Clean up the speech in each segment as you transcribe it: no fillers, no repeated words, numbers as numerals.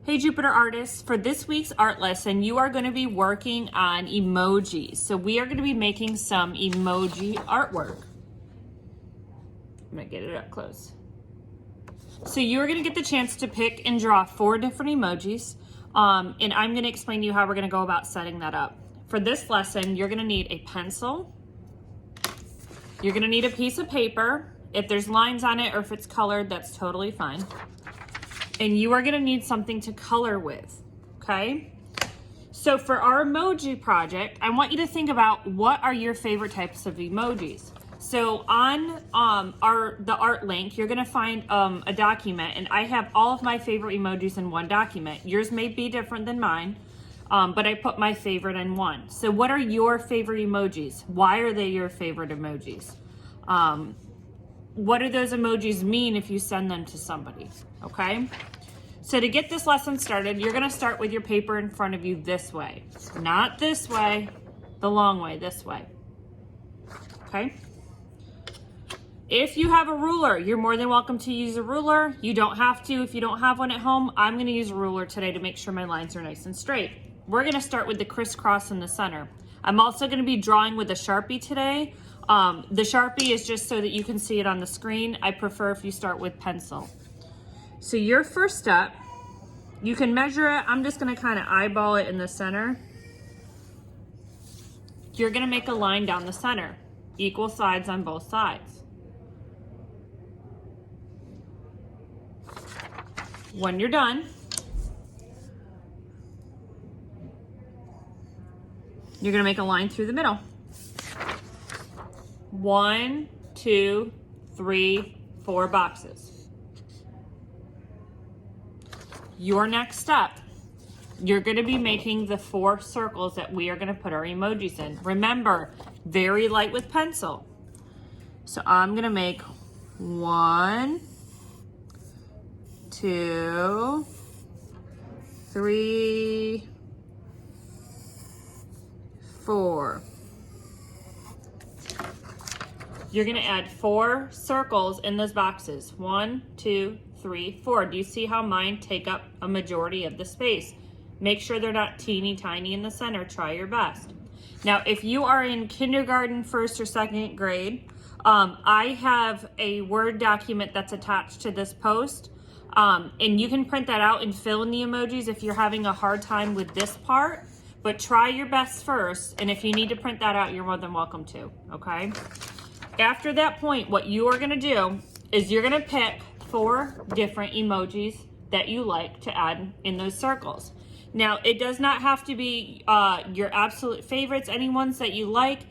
Hey Jupiter artists, for this week's art lesson, you are going to be working on emojis. So we are going to be making some emoji artwork. I'm going to get it up close. So you're going to get the chance to pick and draw 4 different emojis. And I'm going to explain to you how we're going to go about setting that up. For this lesson, you're going to need a pencil. You're going to need a piece of paper. If there's lines on it or if it's colored, that's totally fine. And you are going to need something to color with, okay? So for our emoji project, I want you to think about what are your favorite types of emojis. So on the art link, you're going to find a document, and I have all of my favorite emojis in one document. Yours may be different than mine, but I put my favorite in one. So what are your favorite emojis? Why are they your favorite emojis? What do those emojis mean if you send them to somebody, okay? So to get this lesson started, you're gonna start with your paper in front of you this way. Not this way, the long way, this way, okay? If you have a ruler, you're more than welcome to use a ruler. You don't have to if you don't have one at home. I'm gonna use a ruler today to make sure my lines are nice and straight. We're gonna start with the crisscross in the center. I'm also gonna be drawing with a Sharpie today. The Sharpie is just so that you can see it on the screen. I prefer if you start with pencil. So your first step, you can measure it. I'm just gonna kind of eyeball it in the center. You're gonna make a line down the center, equal sides on both sides. When you're done, you're gonna make a line through the middle. 1, 2, 3, 4 boxes. Your next step, you're going to be making the 4 circles that we are going to put our emojis in. Remember, very light with pencil. So I'm going to make 1, 2, 3, 4. You're gonna add 4 circles in those boxes. 1, 2, 3, 4. Do you see how mine take up a majority of the space? Make sure they're not teeny tiny in the center. Try your best. Now, if you are in kindergarten, 1st or 2nd grade, I have a Word document that's attached to this post. And you can print that out and fill in the emojis if you're having a hard time with this part. But try your best first. And if you need to print that out, you're more than welcome to, okay? After that point, what you are gonna do is you're gonna pick 4 different emojis that you like to add in those circles. Now, it does not have to be your absolute favorites, any ones that you like.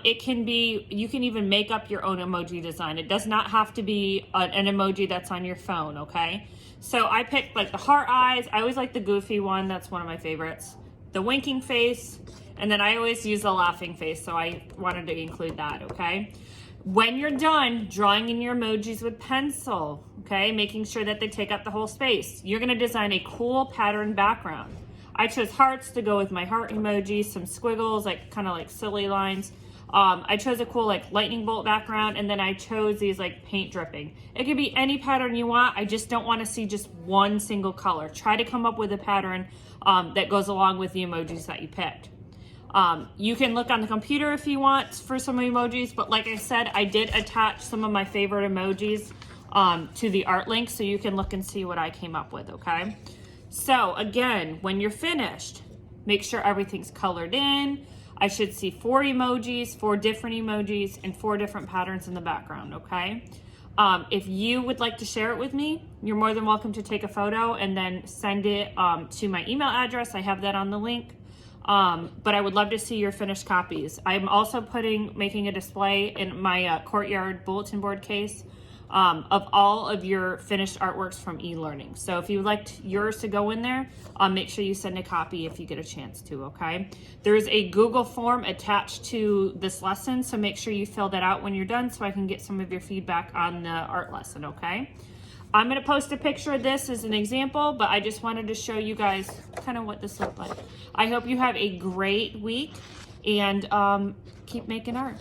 It can be, you can even make up your own emoji design. It does not have to be an emoji that's on your phone, okay? So I picked like the heart eyes. I always like the goofy one. That's one of my favorites. The winking face. And then I always use the laughing face, so I wanted to include that, okay? When you're done drawing in your emojis with pencil, okay, making sure that they take up the whole space, you're gonna design a cool pattern background. I chose hearts to go with my heart emojis, some squiggles, like kind of like silly lines. I chose a cool like lightning bolt background, and then I chose these like paint dripping. It could be any pattern you want. I just don't want to see just one single color. Try to come up with a pattern that goes along with the emojis that you picked. You can look on the computer if you want for some emojis, but like I said, I did attach some of my favorite emojis to the art link, so you can look and see what I came up with, okay? So again, when you're finished, make sure everything's colored in. I should see 4 emojis, 4 different emojis, and 4 different patterns in the background, okay? If you would like to share it with me, you're more than welcome to take a photo and then send it to my email address. I have that on the link. But I would love to see your finished copies. I'm also making a display in my courtyard bulletin board case of all of your finished artworks from e-learning. So if you would like yours to go in there, make sure you send a copy if you get a chance to, okay? There is a Google form attached to this lesson, so make sure you fill that out when you're done so I can get some of your feedback on the art lesson, okay? I'm gonna post a picture of this as an example, but I just wanted to show you guys kind of what this looked like. I hope you have a great week and keep making art.